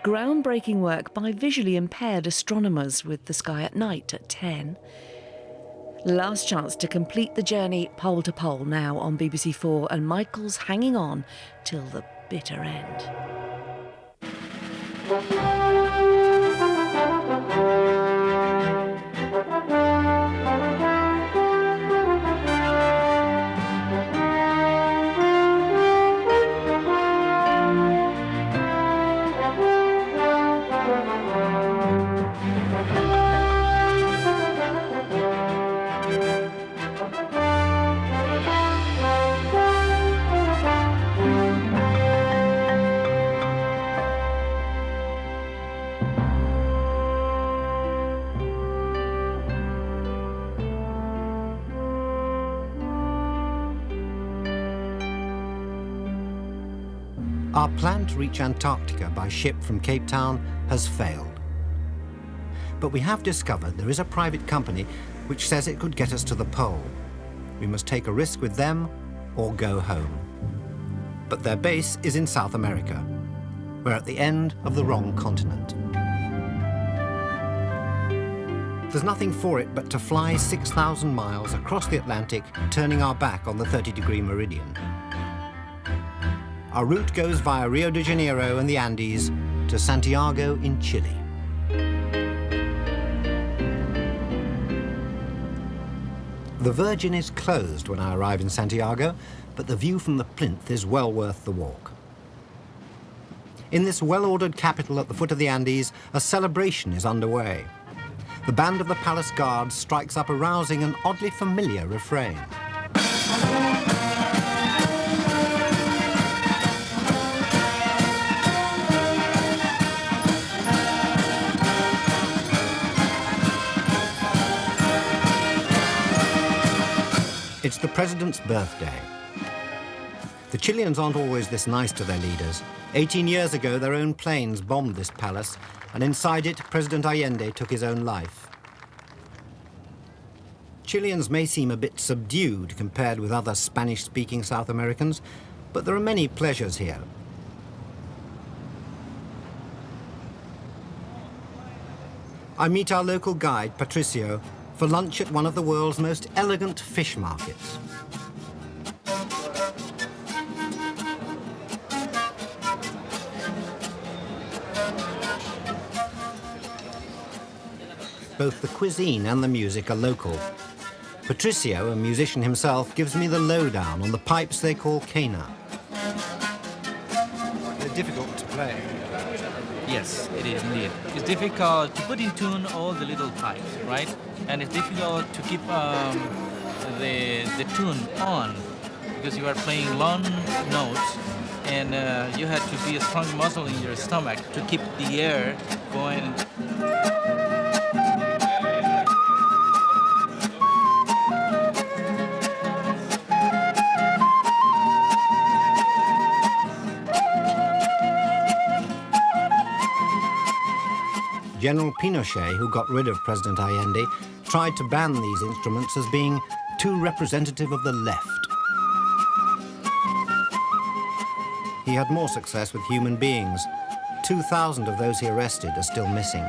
Groundbreaking work by visually impaired astronomers with the sky at night at 10. Last chance to complete the journey pole to pole now on BBC4, and Michael's hanging on till the bitter end. Our plan to reach Antarctica by ship from Cape Town has failed. But we have discovered there is a private company which says it could get us to the pole. We must take a risk with them or go home. But their base is in South America. We're at the end of the wrong continent. There's nothing for it but to fly 6,000 miles across the Atlantic, turning our back on the 30-degree meridian. Our route goes via Rio de Janeiro and the Andes to Santiago in Chile. The Virgin is closed when I arrive in Santiago, but the view from the plinth is well worth the walk. In this well-ordered capital at the foot of the Andes, a celebration is underway. The band of the Palace Guards strikes up a rousing and oddly familiar refrain. It's the president's birthday. The Chileans aren't always this nice to their leaders. 18 years ago, their own planes bombed this palace, and inside it, President Allende took his own life. Chileans may seem a bit subdued compared with other Spanish-speaking South Americans, but there are many pleasures here. I meet our local guide, Patricio, for lunch at one of the world's most elegant fish markets. Both the cuisine and the music are local. Patricio, a musician himself, gives me the lowdown on the pipes they call quena. They're difficult to play. Yes, it is indeed. It's difficult to put in tune all the little pipes, right? And it's difficult to keep the tune on because you are playing long notes, and you have to be a strong muscle in your stomach to keep the air going. General Pinochet, who got rid of President Allende, tried to ban these instruments as being too representative of the left. He had more success with human beings. 2,000 of those he arrested are still missing.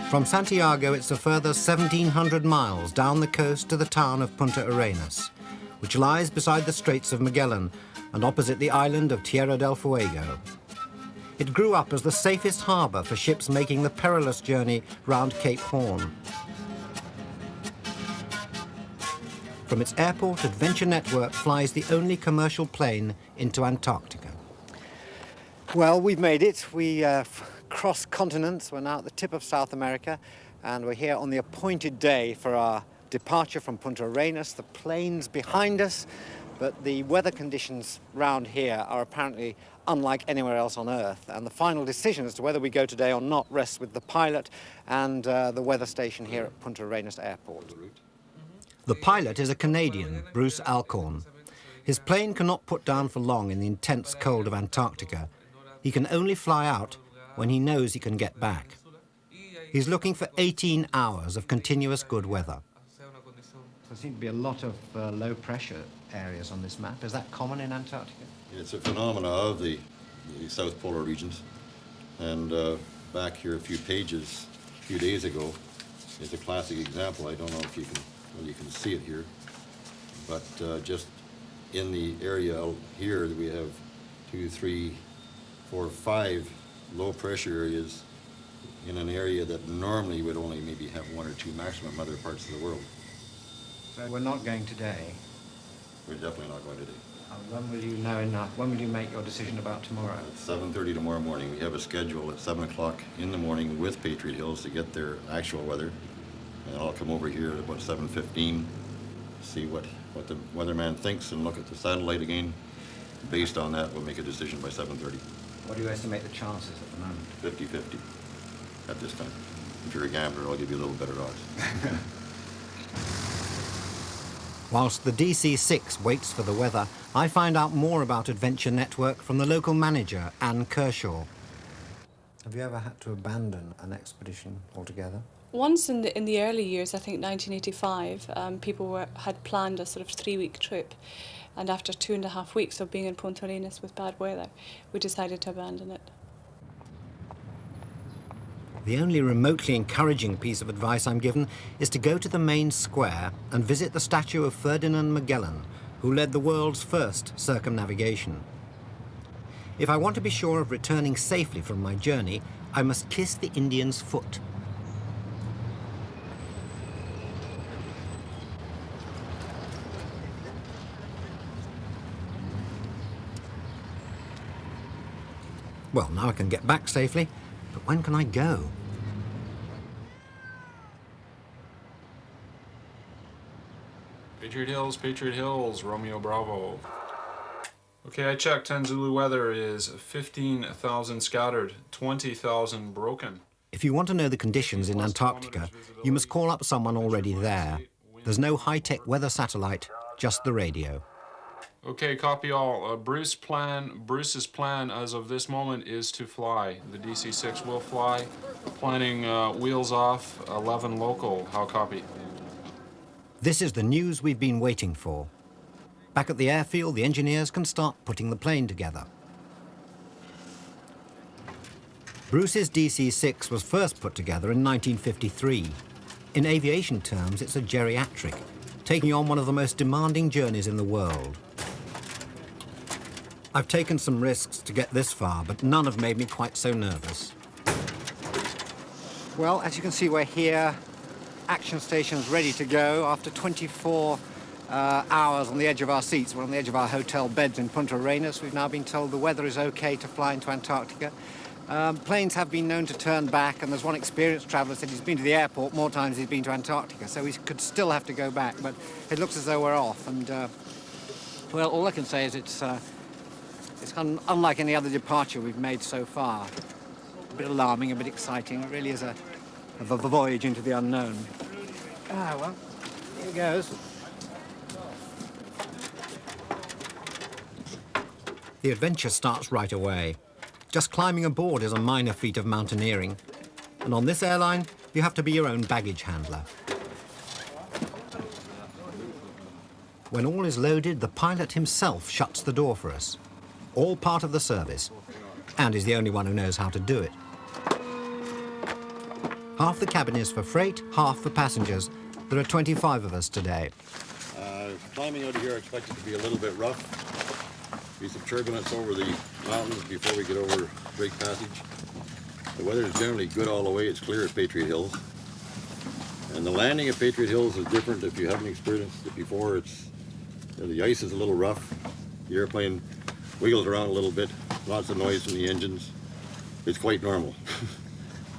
From Santiago, it's a further 1,700 miles down the coast to the town of Punta Arenas, which lies beside the Straits of Magellan and opposite the island of Tierra del Fuego. It grew up as the safest harbour for ships making the perilous journey round Cape Horn. From its airport, Adventure Network flies the only commercial plane into Antarctica. Well, we've made it. We crossed continents. We're now at the tip of South America, and we're here on the appointed day for our departure from Punta Arenas. The plane's behind us. But the weather conditions round here are apparently unlike anywhere else on Earth, and the final decision as to whether we go today or not rests with the pilot and the weather station here at Punta Arenas Airport. The pilot is a Canadian, Bruce Alcorn. His plane cannot put down for long in the intense cold of Antarctica. He can only fly out when he knows he can get back. He's looking for 18 hours of continuous good weather. There seem to be a lot of low-pressure areas on this map. Is that common in Antarctica? It's a phenomena of the South Polar regions. And back here a few pages, a few days ago, is a classic example. I don't know if you can see it here, but just in the area out here, we have 2, 3, 4, 5 low-pressure areas in an area that normally would only maybe have 1 or 2 maximum other parts of the world. So we're not going today? We're definitely not going today. When will you know enough? When will you make your decision about tomorrow? At 7:30 tomorrow morning. We have a schedule at 7 o'clock in the morning with Patriot Hills to get their actual weather. And I'll come over here at about 7:15, see what the weatherman thinks and look at the satellite again. Based on that, we'll make a decision by 7:30. What do you estimate the chances at the moment? 50-50 at this time. If you're a gambler, I'll give you a little better odds. Whilst the DC-6 waits for the weather, I find out more about Adventure Network from the local manager, Anne Kershaw. Have you ever had to abandon an expedition altogether? Once in the early years, I think 1985, people had planned a sort of 3-week trip, and after 2.5 weeks of being in Punta Arenas with bad weather, we decided to abandon it. The only remotely encouraging piece of advice I'm given is to go to the main square and visit the statue of Ferdinand Magellan, who led the world's first circumnavigation. If I want to be sure of returning safely from my journey, I must kiss the Indian's foot. Well, now I can get back safely, but when can I go? Patriot Hills, Romeo Bravo. Okay, I checked. 10 Zulu weather is 15,000 scattered, 20,000 broken. If you want to know the conditions in Antarctica, you must call up someone already there. There's no high-tech weather satellite, just the radio. Okay, copy all. Bruce's plan as of this moment is to fly. The DC-6 will fly. Planning wheels off, 11 local. How copy? This is the news we've been waiting for. Back at the airfield, the engineers can start putting the plane together. Bruce's DC-6 was first put together in 1953. In aviation terms, it's a geriatric, taking on one of the most demanding journeys in the world. I've taken some risks to get this far, but none have made me quite so nervous. Well, as you can see, we're here. Action station's ready to go. After 24 hours on the edge of our seats, we're on the edge of our hotel beds in Punta Arenas. We've now been told the weather is okay to fly into Antarctica. Planes have been known to turn back, and there's one experienced traveller said he's been to the airport more times than he's been to Antarctica, so we could still have to go back, but it looks as though we're off. And, well, all I can say is it's unlike any other departure we've made so far. A bit alarming, a bit exciting. It really is a voyage into the unknown. Ah, well, here goes. The adventure starts right away. Just climbing aboard is a minor feat of mountaineering. And on this airline, you have to be your own baggage handler. When all is loaded, the pilot himself shuts the door for us. All part of the service, and is the only one who knows how to do it. Half the cabin is for freight, half for passengers. There are 25 of us today. Climbing out of here, I expect it to be a little bit rough. Be some turbulence over the mountains before we get over Drake Passage. The weather is generally good all the way. It's clear at Patriot Hills. And the landing at Patriot Hills is different if you haven't experienced it before. The ice is a little rough. The airplane wiggles around a little bit. Lots of noise from the engines. It's quite normal.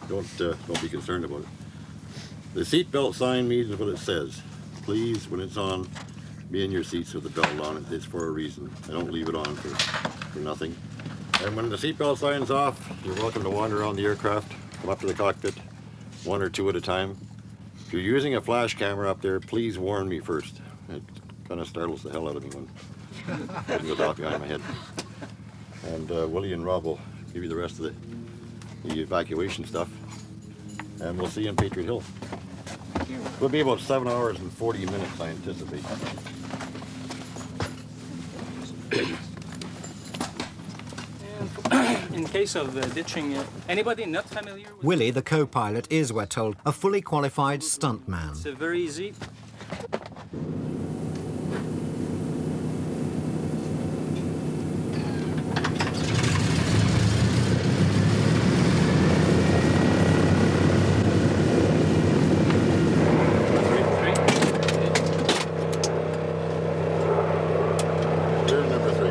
Don't be concerned about it. The seatbelt sign means what it says. Please, when it's on, be in your seats with the belt on. It's for a reason. I don't leave it on for nothing. And when the seatbelt sign's off, you're welcome to wander around the aircraft, come up to the cockpit, one or two at a time. If you're using a flash camera up there, please warn me first. It kind of startles the hell out of me when it goes off behind my head. And Willie and Rob will give you the rest of the evacuation stuff. And we'll see you in Patriot Hill. It'll be about 7 hours and 40 minutes, I anticipate. In case of ditching, anybody not familiar with Willie, the co-pilot, is, we're told, a fully qualified stuntman. It's very easy. Here's number 3.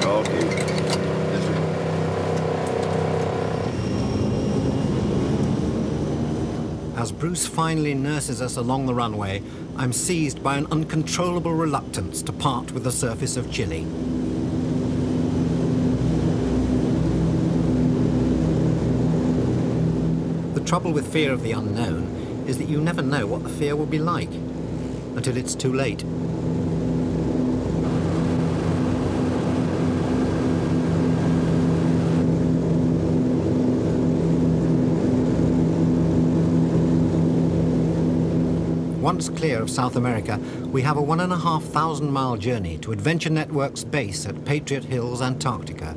Okay. This way. As Bruce finally nurses us along the runway, I'm seized by an uncontrollable reluctance to part with the surface of Chile. The trouble with fear of the unknown is that you never know what the fear will be like until it's too late. Once clear of South America, we have a 1,500-mile journey to Adventure Network's base at Patriot Hills, Antarctica,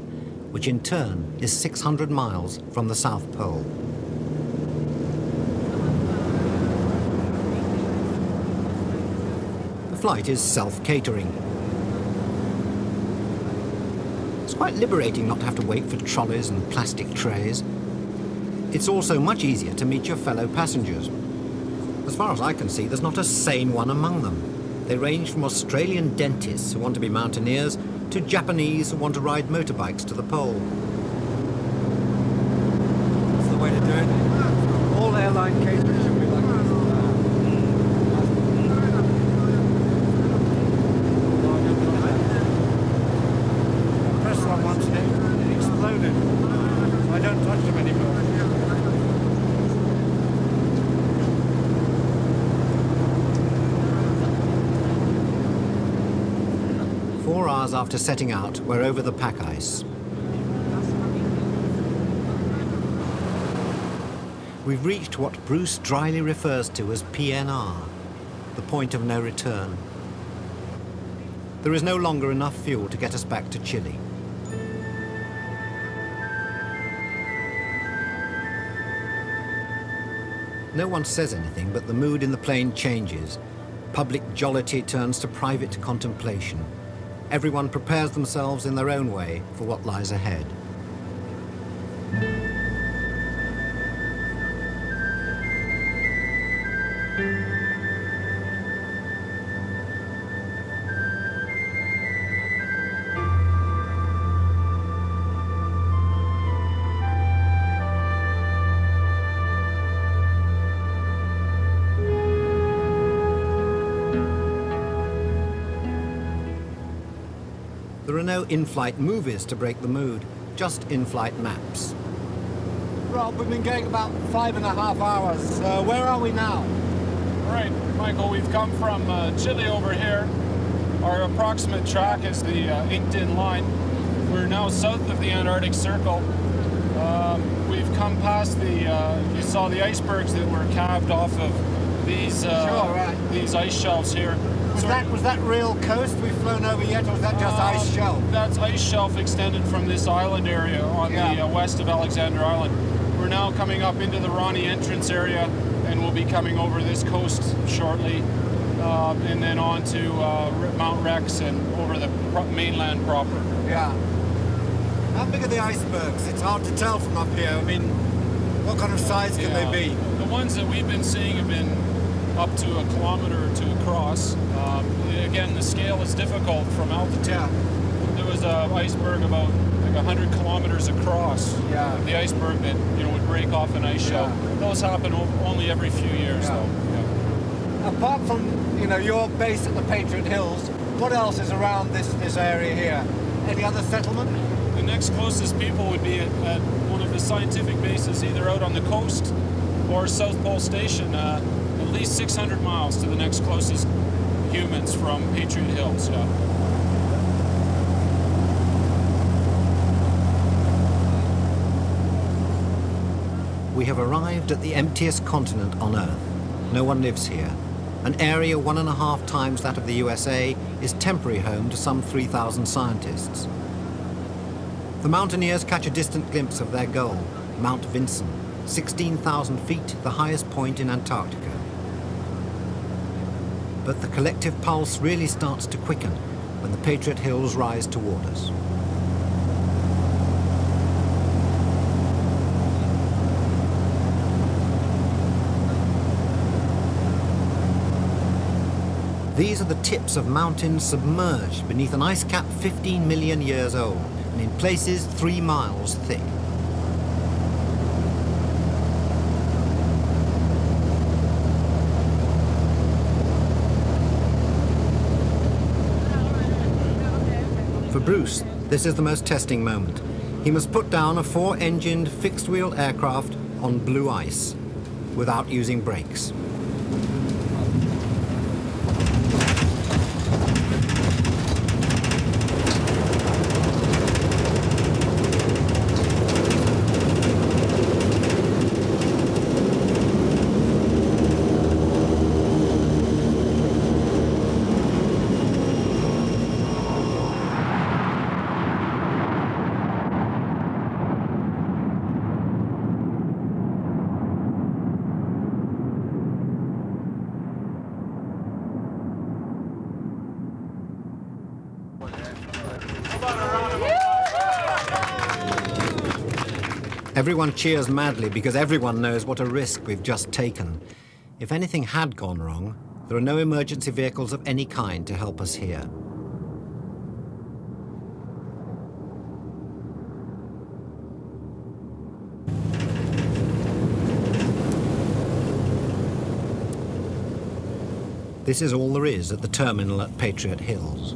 which in turn is 600 miles from the South Pole. The flight is self-catering. It's quite liberating not to have to wait for trolleys and plastic trays. It's also much easier to meet your fellow passengers. As far as I can see, there's not a sane one among them. They range from Australian dentists who want to be mountaineers to Japanese who want to ride motorbikes to the pole. That's the way to do it. All airline catering should be like this. I pressed one once and it exploded. So I don't touch them anymore. 4 hours after setting out, we're over the pack ice. We've reached what Bruce dryly refers to as PNR, the point of no return. There is no longer enough fuel to get us back to Chile. No one says anything, but the mood in the plane changes. Public jollity turns to private contemplation. Everyone prepares themselves in their own way for what lies ahead. There are no in-flight movies to break the mood, just in-flight maps. Rob, we've been going about 5.5 hours. Where are we now? All right, Michael, we've come from Chile over here. Our approximate track is the inked-in line. We're now south of the Antarctic Circle. We've come past the, you saw the icebergs that were calved off of these, these ice shelves here. Was that real coast we've flown over yet, or was that just ice shelf? That's ice shelf extended from this island area on the west of Alexander Island. We're now coming up into the Ronnie entrance area, and we'll be coming over this coast shortly, and then on to Mount Rex and over the mainland proper. Yeah. How big are the icebergs? It's hard to tell from up here. I mean, what kind of size can they be? The ones that we've been seeing have been up to a kilometer or two across. Again, the scale is difficult from altitude. Yeah. There was an iceberg about like 100 kilometers across. Yeah. The iceberg that would break off an ice shelf. Those happen only every few years, Yeah. though. Yeah. Apart from, your base at the Patriot Hills, what else is around this area here? Any other settlement? The next closest people would be at one of the scientific bases, either out on the coast or South Pole Station, at least 600 miles to the next closest humans from Patriot Hills. Yeah. We have arrived at the emptiest continent on Earth. No one lives here. An area 1.5 times that of the USA is temporary home to some 3,000 scientists. The mountaineers catch a distant glimpse of their goal, Mount Vinson, 16,000 feet, the highest point in Antarctica. But the collective pulse really starts to quicken when the Patriot Hills rise toward us. These are the tips of mountains submerged beneath an ice cap 15 million years old, and in places 3 miles thick. For Bruce, this is the most testing moment. He must put down a 4-engined fixed-wheel aircraft on blue ice without using brakes. Everyone cheers madly because everyone knows what a risk we've just taken. If anything had gone wrong, there are no emergency vehicles of any kind to help us here. This is all there is at the terminal at Patriot Hills.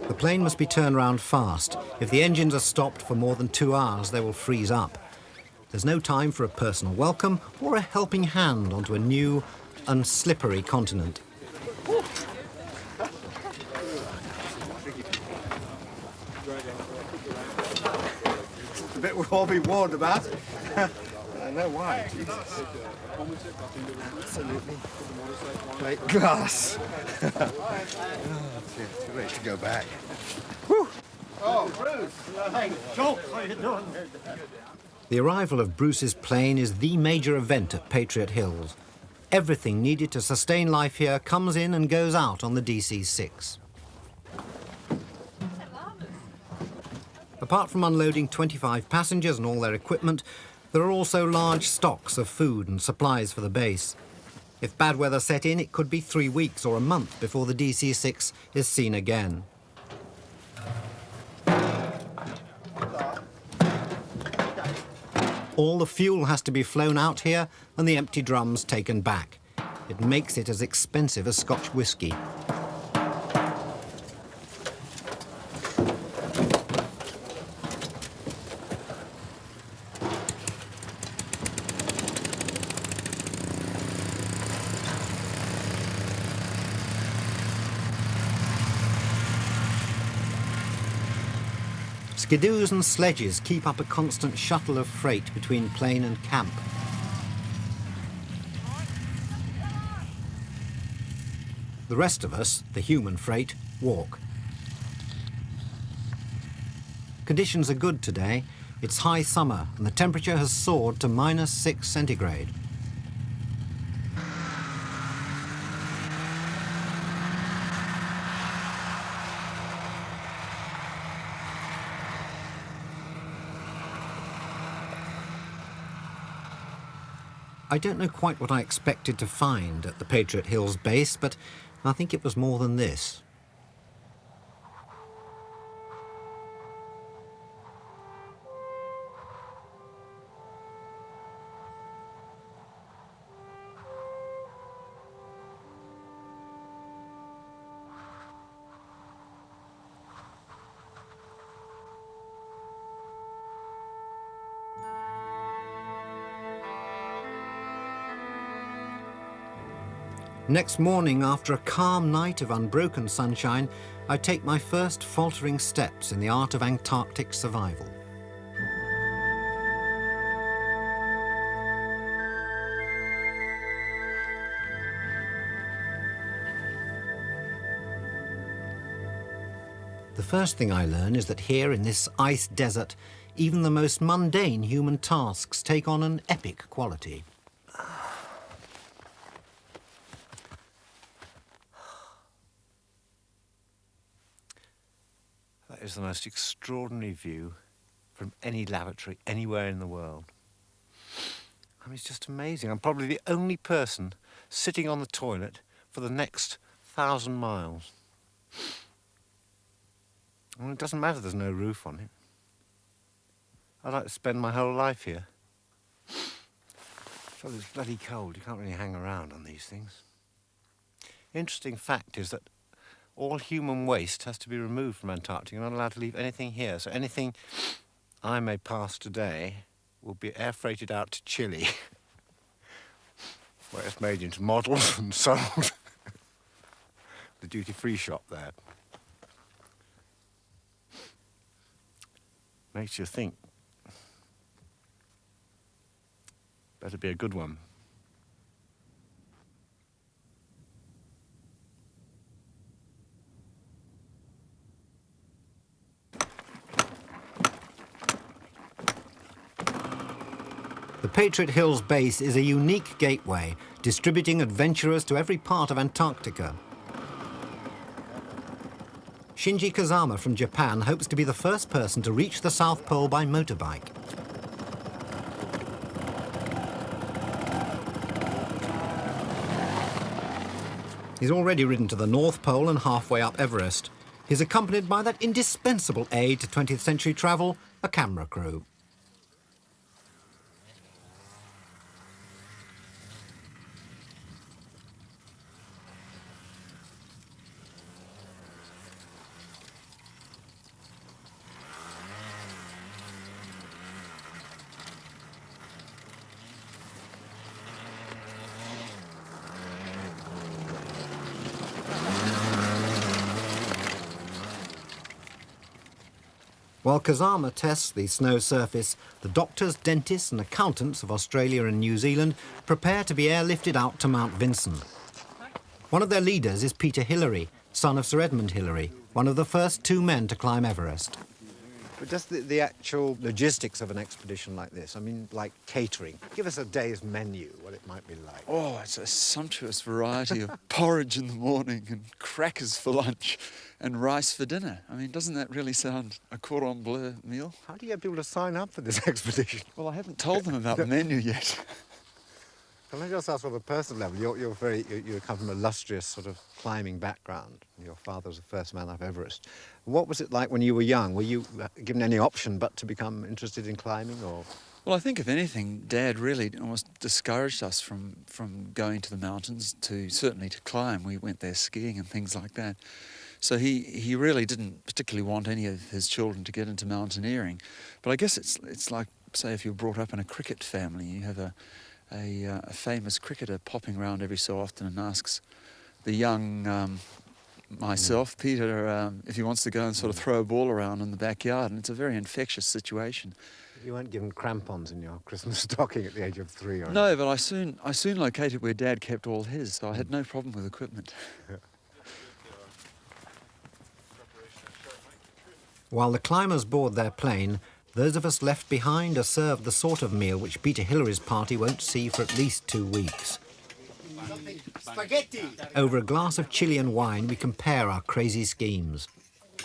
The plane must be turned round fast. If the engines are stopped for more than 2 hours, they will freeze up. There's no time for a personal welcome or a helping hand onto a new, unslippery continent. The bit we'll all be warned about. I know why. Jesus. Absolutely. Plate glass. Too late to go back. Whew. Oh, Bruce. Hey, Joel, what are you doing? The arrival of Bruce's plane is the major event at Patriot Hills. Everything needed to sustain life here comes in and goes out on the DC-6. Apart from unloading 25 passengers and all their equipment, there are also large stocks of food and supplies for the base. If bad weather set in, it could be 3 weeks or a month before the DC-6 is seen again. All the fuel has to be flown out here and the empty drums taken back. It makes it as expensive as Scotch whisky. Skidoos and sledges keep up a constant shuttle of freight between plane and camp. The rest of us, the human freight, walk. Conditions are good today. It's high summer and the temperature has soared to -6 centigrade. I don't know quite what I expected to find at the Patriot Hills base, but I think it was more than this. Next morning, after a calm night of unbroken sunshine, I take my first faltering steps in the art of Antarctic survival. The first thing I learn is that here in this ice desert, even the most mundane human tasks take on an epic quality. That is the most extraordinary view from any lavatory anywhere in the world. I mean, it's just amazing. I'm probably the only person sitting on the toilet for the next 1,000 miles. Well, it doesn't matter there's no roof on it. I'd like to spend my whole life here. So it's bloody cold. You can't really hang around on these things. Interesting fact is that all human waste has to be removed from Antarctica. You're not allowed to leave anything here. So anything I may pass today will be air freighted out to Chile, where it's made into models and sold. The duty-free shop there. Makes you think. Better be a good one. The Patriot Hills base is a unique gateway, distributing adventurers to every part of Antarctica. Shinji Kazama from Japan hopes to be the first person to reach the South Pole by motorbike. He's already ridden to the North Pole and halfway up Everest. He's accompanied by that indispensable aid to 20th century travel, a camera crew. While Kazama tests the snow surface, the doctors, dentists and accountants of Australia and New Zealand prepare to be airlifted out to Mount Vinson. One of their leaders is Peter Hillary, son of Sir Edmund Hillary, one of the first 2 men to climb Everest. But just the actual logistics of an expedition like this, I mean, like catering. Give us a day's menu, what it might be like. Oh, it's a sumptuous variety of porridge in the morning and crackers for lunch and rice for dinner. I mean, doesn't that really sound a cordon bleu meal? How do you get people to sign up for this expedition? Well, I haven't told them about the menu yet. Can I just ask on a personal level, you come from a illustrious sort of climbing background. Your father was the first man up Everest. What was it like when you were young? Were you given any option but to become interested in climbing, or? Well, I think if anything, Dad really almost discouraged us from going to the mountains, certainly to climb. We went there skiing and things like that. So he really didn't particularly want any of his children to get into mountaineering. But I guess it's like, say, if you're brought up in a cricket family, you have a famous cricketer popping around every so often and asks the young myself, Peter, if he wants to go and sort of throw a ball around in the backyard, and it's a very infectious situation. You weren't given crampons in your Christmas stocking at the age of 3, or No, but I soon located where Dad kept all his, so I had no problem with equipment. While the climbers board their plane, those of us left behind are served the sort of meal which Peter Hillary's party won't see for at least 2 weeks. Spaghetti! Over a glass of Chilean wine, we compare our crazy schemes.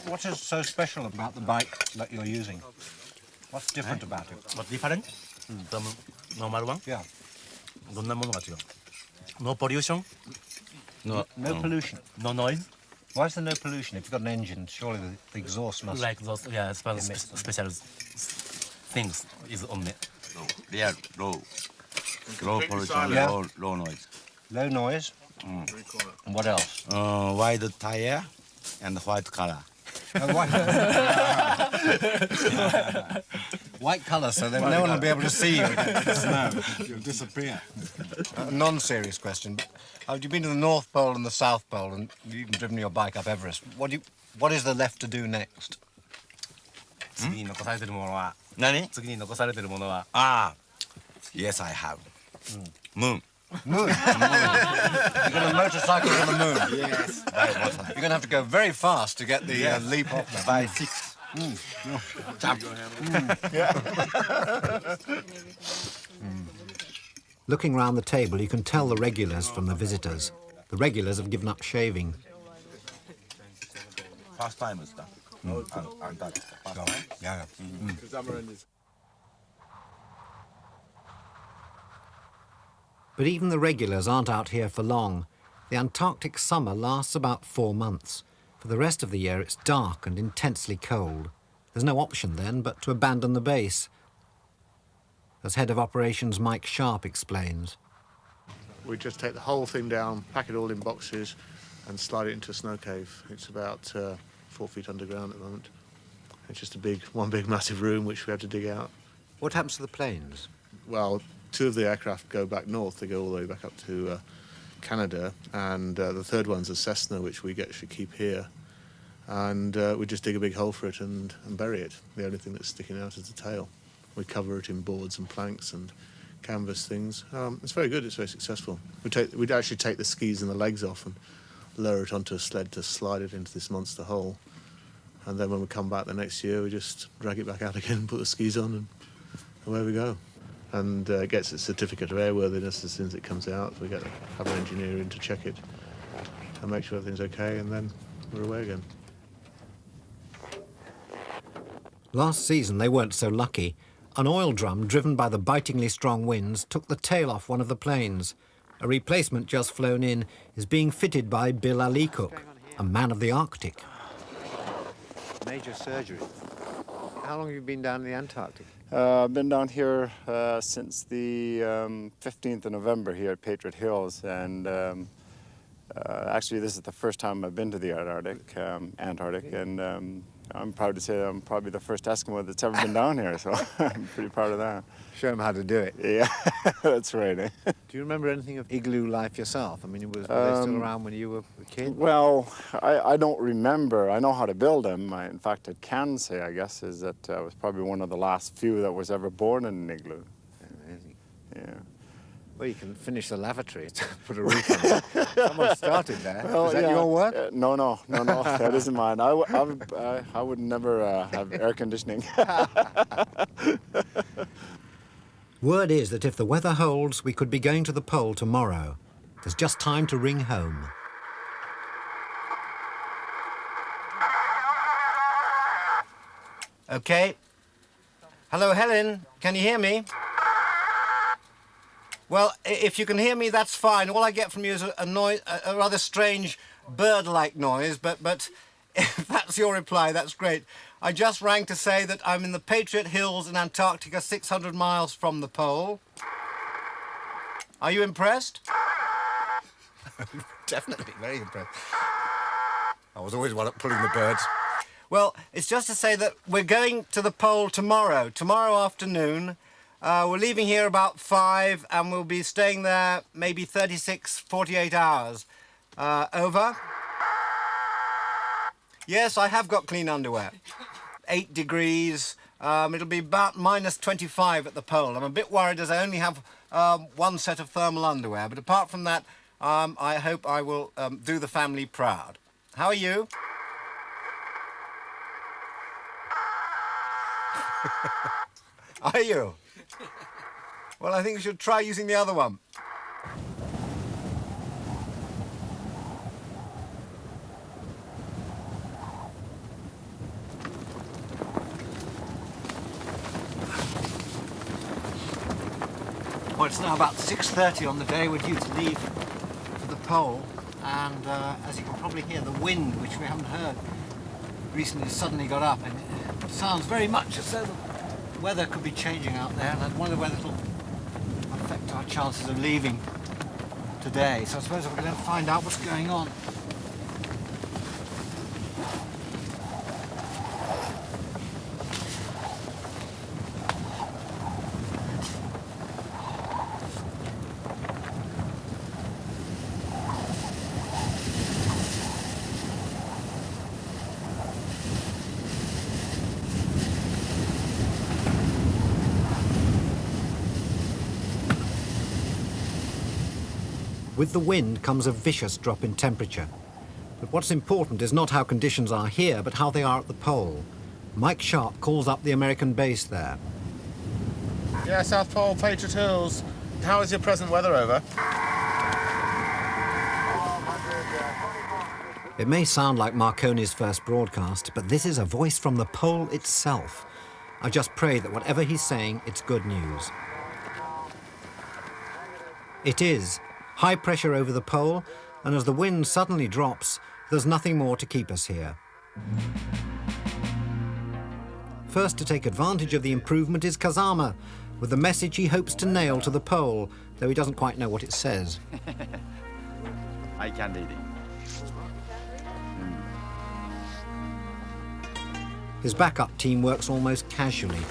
What is so special about the bike that you're using? What's different about it? What's different from normal one? Yeah. どんなものが違う? No pollution? No pollution. No noise? Why is there no pollution? If you've got an engine, surely the exhaust must... Like those, yeah, special things is on it. No, they are low. Low pollution, Yeah. low noise. Low noise. And what else? Wide tire and white color. White colour, so then no one will be able to see you against the snow. You'll disappear. A non-serious question. You've been to the North Pole and the South Pole, and you've even driven your bike up Everest. What is there left to do next? 次に残されてるものは、何? 次に残されてるものは、Yes, I have. Moon. Moon. You're going to motorcycle to the moon. Yes. You're going to have to go very fast to get the leap off there. By 6. Jump. Looking round the table, you can tell the regulars from the visitors. The regulars have given up shaving. First time is that. Antarctica. Yeah. But even the regulars aren't out here for long. The Antarctic summer lasts about 4 months. For the rest of the year, it's dark and intensely cold. There's no option then but to abandon the base. As head of operations Mike Sharp explains. We just take the whole thing down, pack it all in boxes and slide it into a snow cave. It's about 4 feet underground at the moment. It's just one big massive room which we have to dig out. What happens to the planes? Well, 2 of the aircraft go back north. They go all the way back up to Canada, and the third one's a Cessna, which we actually keep here. And we just dig a big hole for it and bury it. The only thing that's sticking out is the tail. We cover it in boards and planks and canvas things. It's very good. It's very successful. We'd actually take the skis and the legs off and lower it onto a sled to slide it into this monster hole. And then when we come back the next year, we just drag it back out again, put the skis on, and away we go. And it gets its certificate of airworthiness as soon as it comes out. We have an engineer in to check it and make sure everything's okay, and then we're away again. Last season, they weren't so lucky. An oil drum driven by the bitingly strong winds took the tail off one of the planes. A replacement just flown in is being fitted by Bill Alikuk, a man of the Arctic. Major surgery. How long have you been down in the Antarctic? I've been down here since the 15th of November here at Patriot Hills, and actually this is the first time I've been to the Antarctic, and I'm proud to say that I'm probably the first Eskimo that's ever been down here, so I'm pretty proud of that. Show them how to do it. Yeah, that's right. Eh? Do you remember anything of igloo life yourself? I mean, were they still around when you were a kid? Well, I don't remember. I know how to build them. In fact, I can say, I guess, is that I was probably one of the last few that was ever born in an igloo. Amazing. Yeah. Well, you can finish the lavatory to put a roof on it. Someone started there. Well, is that your work? No, that isn't mine. I would never have air conditioning. Word is that if the weather holds, we could be going to the pole tomorrow. There's just time to ring home. Okay. Hello, Helen. Can you hear me? Well, if you can hear me, that's fine. All I get from you is a noise, a rather strange bird-like noise, but if that's your reply, that's great. I just rang to say that I'm in the Patriot Hills in Antarctica, 600 miles from the pole. Are you impressed? Definitely, very impressed. I was always one at pulling the birds. Well, it's just to say that we're going to the pole tomorrow afternoon. We're leaving here about 5, and we'll be staying there maybe 36, 48 hours. Over? Yes, I have got clean underwear. 8 degrees. It'll be about minus 25 at the pole. I'm a bit worried as I only have 1 set of thermal underwear, but apart from that, I hope I will do the family proud. How are you? Are you? Well, I think you should try using the other one. Well, it's now about 6:30 on the day we're due to leave for the pole, and as you can probably hear, the wind, which we haven't heard recently, suddenly got up, and it sounds very much as though the weather could be changing out there, and I wonder whether it'll affect our chances of leaving today. So I suppose we're going to find out what's going on. With the wind comes a vicious drop in temperature. But what's important is not how conditions are here, but how they are at the pole. Mike Sharp calls up the American base there. Yeah, South Pole, Patriot Hills. How is your present weather over? It may sound like Marconi's first broadcast, but this is a voice from the pole itself. I just pray that whatever he's saying, it's good news. It is. High pressure over the pole, and as the wind suddenly drops, there's nothing more to keep us here. First to take advantage of the improvement is Kazama, with a message he hopes to nail to the pole, though he doesn't quite know what it says. I can read it. His backup team works almost casually.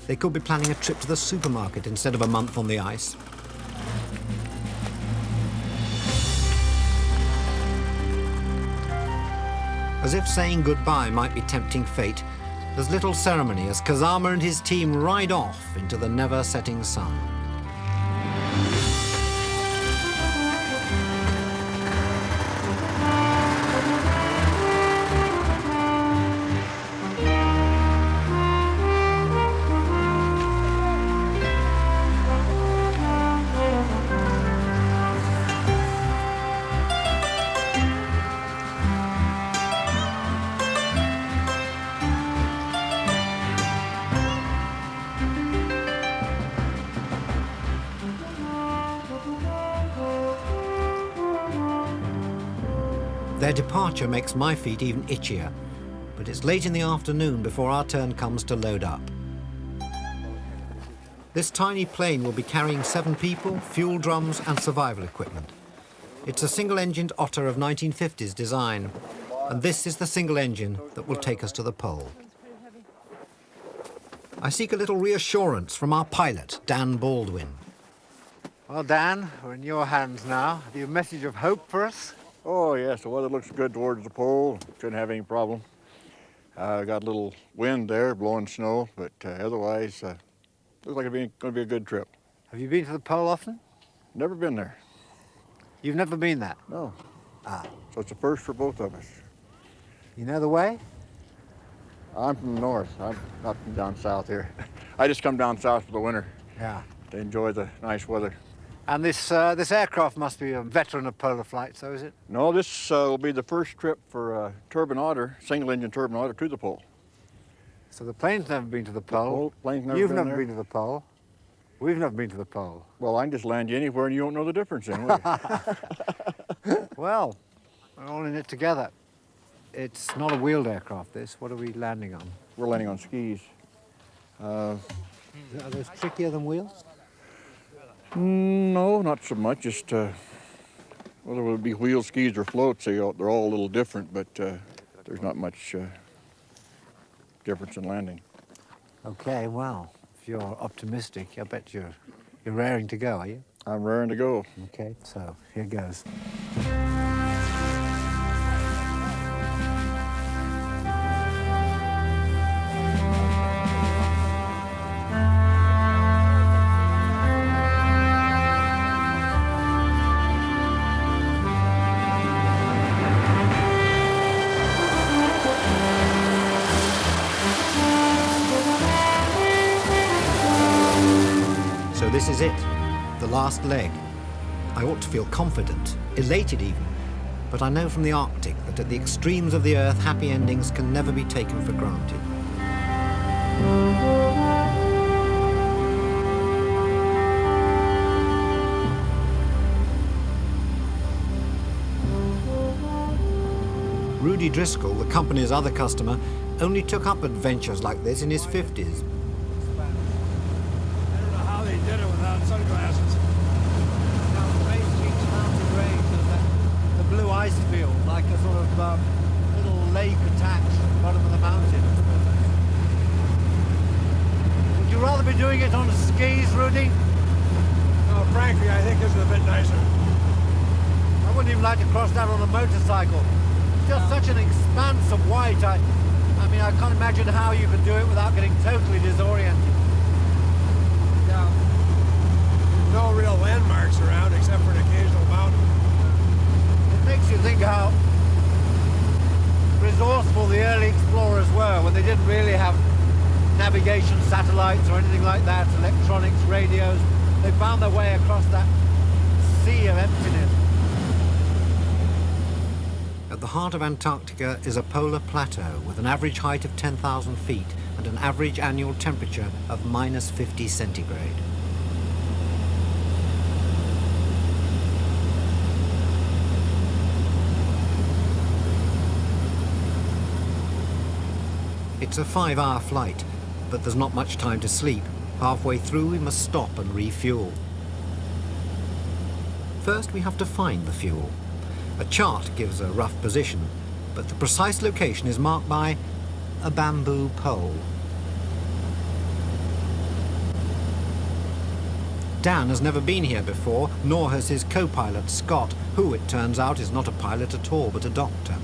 They could be planning a trip to the supermarket instead of a month on the ice. As if saying goodbye might be tempting fate, there's little ceremony as Kazama and his team ride off into the never-setting sun. Their departure makes my feet even itchier, but it's late in the afternoon before our turn comes to load up. This tiny plane will be carrying 7 people, fuel drums and survival equipment. It's a single-engined Otter of 1950s design, and this is the single engine that will take us to the pole. I seek a little reassurance from our pilot, Dan Baldwin. Well, Dan, we're in your hands now. Have you a message of hope for us? Oh, yes, the weather looks good towards the pole. Shouldn't have any problem. Got a little wind there, blowing snow, but otherwise, looks like it's going to be a good trip. Have you been to the pole often? Never been there. You've never been there? No. Ah. So it's a first for both of us. You know the way? I'm from the north. I'm not from down south here. I just come down south for the winter. Yeah. To enjoy the nice weather. And this aircraft must be a veteran of polar flight, so is it? No, this will be the first trip for turbine Otter, single-engine turbine Otter, to the pole. So the plane's never been to the pole. Plane's never You've been never there. been to the pole. We've never been to the pole. Well, I can just land you anywhere and you won't know the difference then, will you? Well, we're all in it together. It's not a wheeled aircraft, this. What are we landing on? We're landing on skis. Are those trickier than wheels? No, not so much. Just whether it would be wheel skis or floats, they're all a little different, but there's not much difference in landing. Okay, well, if you're optimistic, I bet you're raring to go, are you? I'm raring to go. Okay, so here goes. So this is it, the last leg. I ought to feel confident, elated even, but I know from the Arctic that at the extremes of the Earth, happy endings can never be taken for granted. Rudy Driscoll, the company's other customer, only took up adventures like this in his 50s. I don't know how they did it without sunglasses. Now the base reached mountain range and the blue ice field, like a sort of little lake attached at the bottom of the mountain. Would you rather be doing it on skis, Rudy? No, frankly, I think this is a bit nicer. I wouldn't even like to cross that on a motorcycle. It's just such an expanse of white. I mean, I can't imagine how you could do it without getting totally disoriented. Yeah. No real landmarks around except for an occasional mountain. It makes you think how resourceful the early explorers were when they didn't really have navigation satellites or anything like that, electronics, radios. They found their way across that sea of emptiness. At the heart of Antarctica is a polar plateau with an average height of 10,000 feet and an average annual temperature of minus 50 centigrade. It's a 5-hour flight, but there's not much time to sleep. Halfway through, we must stop and refuel. First, we have to find the fuel. A chart gives a rough position, but the precise location is marked by a bamboo pole. Dan has never been here before, nor has his co-pilot Scott, who, it turns out, is not a pilot at all, but a doctor.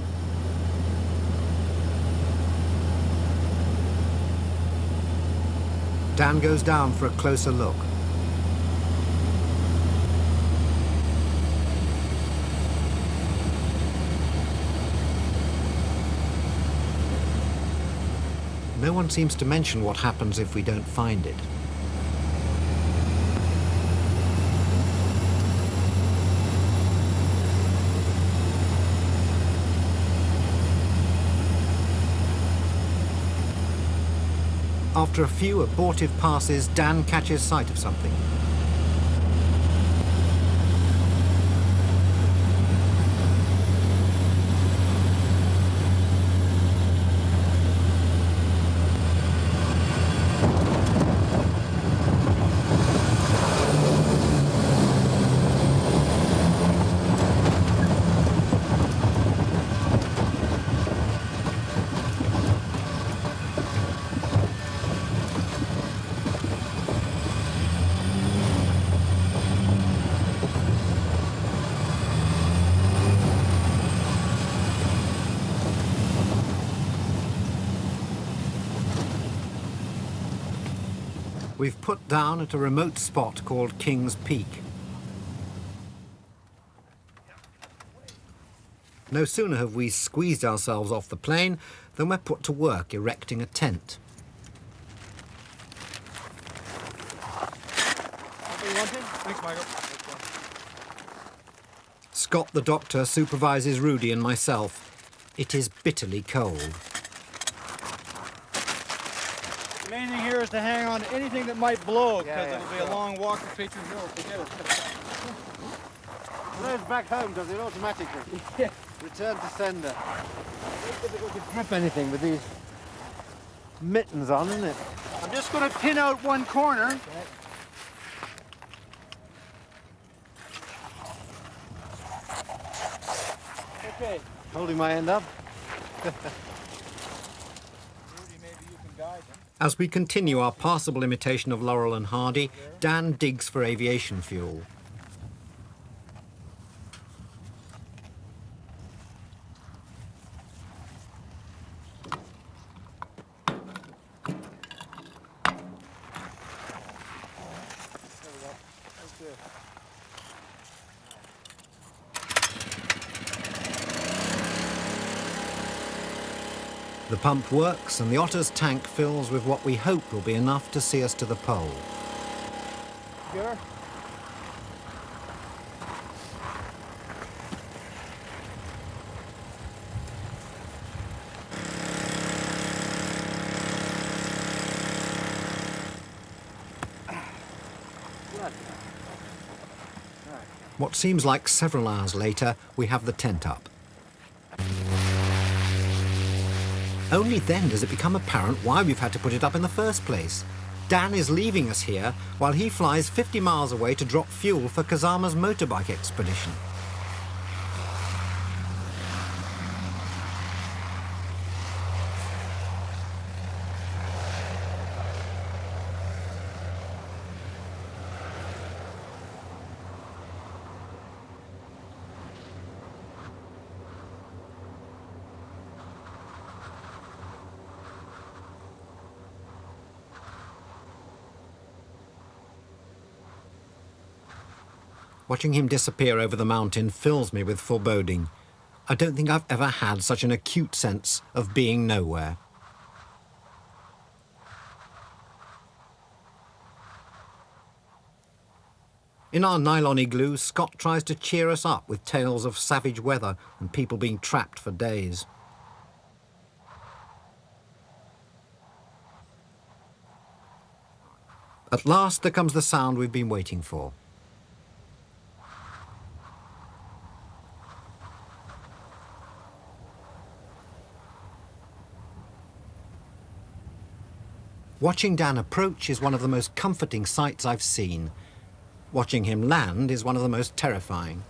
Dan goes down for a closer look. No one seems to mention what happens if we don't find it. After a few abortive passes, Dan catches sight of something. We've put down at a remote spot called King's Peak. No sooner have we squeezed ourselves off the plane than we're put to work erecting a tent. Thanks, Michael. Scott the doctor supervises Rudy and myself. It is bitterly cold. The main thing here is to hang on to anything that might blow, because it'll be a long walk to Patriot Hill to get it. Those back home does it automatically. Yeah. Return to sender. It's difficult to grip anything with these mittens on, isn't it? I'm just going to pin out one corner. Okay. Holding my end up. As we continue our passable imitation of Laurel and Hardy, Dan digs for aviation fuel. The pump works and the Otter's tank fills with what we hope will be enough to see us to the pole. Sure. What seems like several hours later, we have the tent up. Only then does it become apparent why we've had to put it up in the first place. Dan is leaving us here while he flies 50 miles away to drop fuel for Kazama's motorbike expedition. Watching him disappear over the mountain fills me with foreboding. I don't think I've ever had such an acute sense of being nowhere. In our nylon igloo, Scott tries to cheer us up with tales of savage weather and people being trapped for days. At last there comes the sound we've been waiting for. Watching Dan approach is one of the most comforting sights I've seen. Watching him land is one of the most terrifying.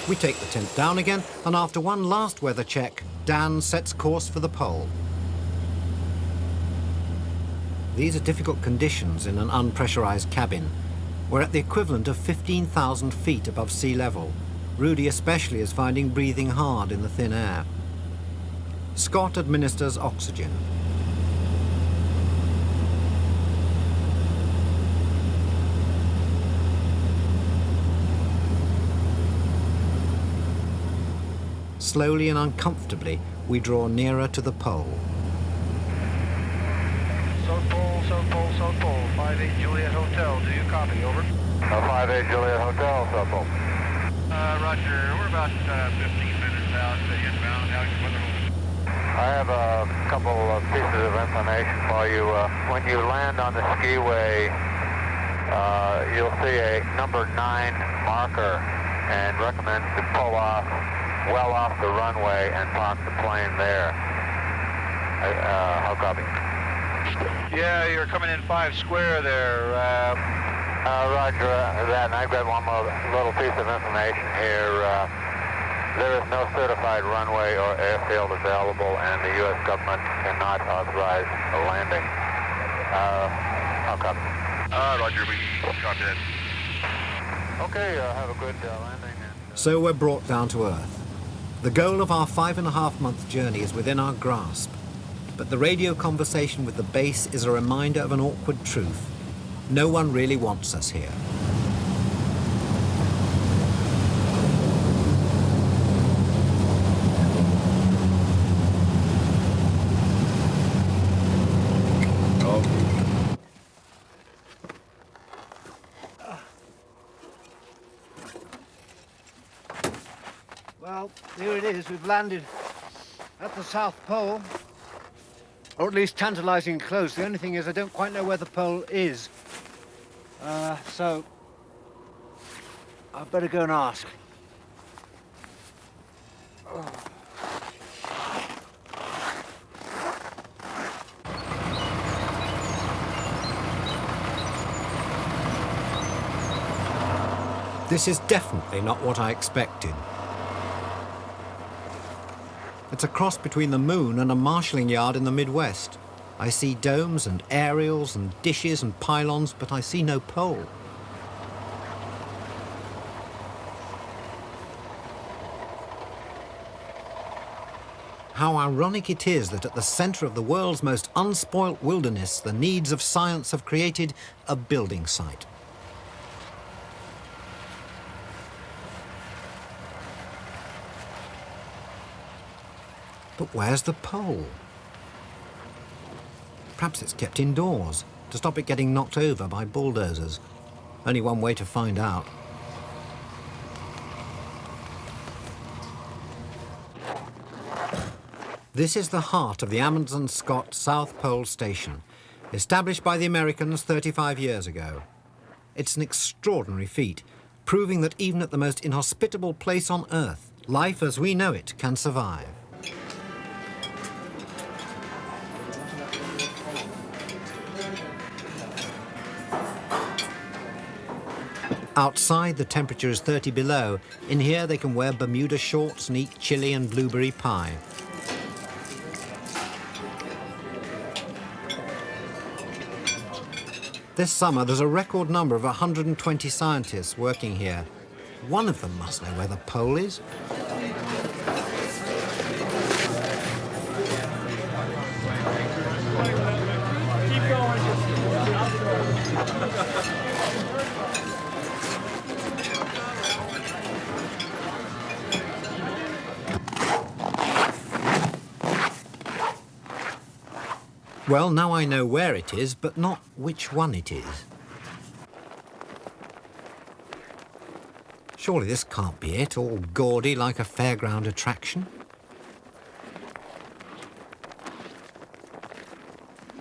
We take the tent down again, and after one last weather check, Dan sets course for the pole. These are difficult conditions in an unpressurized cabin. We're at the equivalent of 15,000 feet above sea level. Rudy especially is finding breathing hard in the thin air. Scott administers oxygen. Slowly and uncomfortably, we draw nearer to the pole. South Pole, 58 Juliet Hotel. Do you copy? Over. 58 Juliet Hotel, South Pole. Roger. We're about 15 minutes out inbound. How's your weather holding? I have a couple of pieces of information for you. When you land on the skiway, you'll see a number 9 marker and recommends to pull off well off the runway and park the plane there. How copy? Yeah, you're coming in 5 square there. Roger that, and I've got one more little piece of information here. There is no certified runway or airfield available, and the U.S. government cannot authorize a landing. How copy? Roger, we copy that. Okay, have a good landing. So we're brought down to Earth. The goal of our 5.5-month journey is within our grasp, but the radio conversation with the base is a reminder of an awkward truth. No one really wants us here. Well, here it is. We've landed at the South Pole, or at least tantalizing close. The only thing is I don't quite know where the pole is. So I'd better go and ask. This is definitely not what I expected. It's a cross between the moon and a marshalling yard in the Midwest. I see domes and aerials and dishes and pylons, but I see no pole. How ironic it is that at the center of the world's most unspoilt wilderness, the needs of science have created a building site. But where's the pole? Perhaps it's kept indoors to stop it getting knocked over by bulldozers. Only one way to find out. This is the heart of the Amundsen Scott South Pole Station, established by the Americans 35 years ago. It's an extraordinary feat, proving that even at the most inhospitable place on Earth, life as we know it can survive. Outside, the temperature is 30 below. In here, they can wear Bermuda shorts and eat chili and blueberry pie. This summer, there's a record number of 120 scientists working here. One of them must know where the pole is. Keep going. Well, now I know where it is, but not which one it is. Surely this can't be it, all gaudy like a fairground attraction.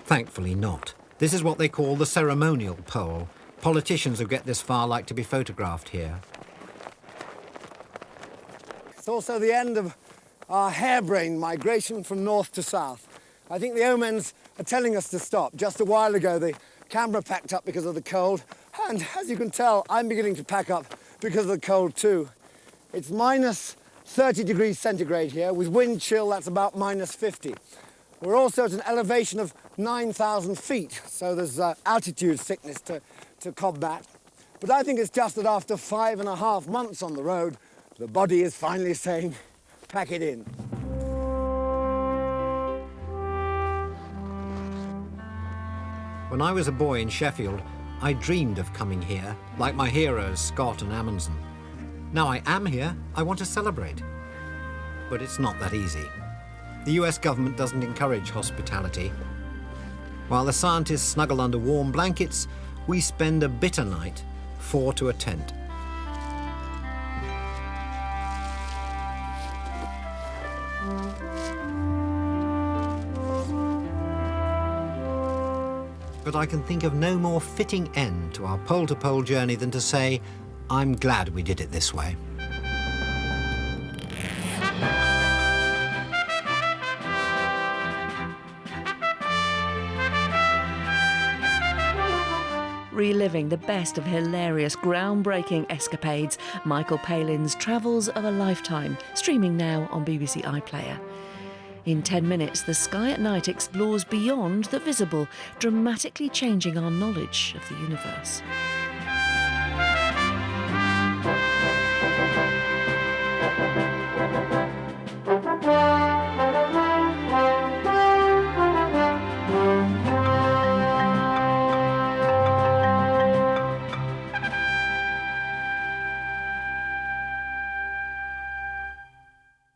Thankfully not. This is what they call the ceremonial pole. Politicians who get this far like to be photographed here. It's also the end of our harebrained migration from north to south. I think the omens are telling us to stop. Just a while ago, the camera packed up because of the cold, and as you can tell, I'm beginning to pack up because of the cold too. It's minus 30 degrees centigrade here. With wind chill, that's about minus 50. We're also at an elevation of 9,000 feet, so there's altitude sickness to combat. But I think it's just that after 5.5 months on the road, the body is finally saying, pack it in. When I was a boy in Sheffield, I dreamed of coming here, like my heroes Scott and Amundsen. Now I am here, I want to celebrate. But it's not that easy. The US government doesn't encourage hospitality. While the scientists snuggle under warm blankets, we spend a bitter night, 4 to a tent. But I can think of no more fitting end to our pole-to-pole journey than to say, I'm glad we did it this way. Reliving the best of hilarious, groundbreaking escapades, Michael Palin's Travels of a Lifetime, streaming now on BBC iPlayer. In 10 minutes, the sky at night explores beyond the visible, dramatically changing our knowledge of the universe.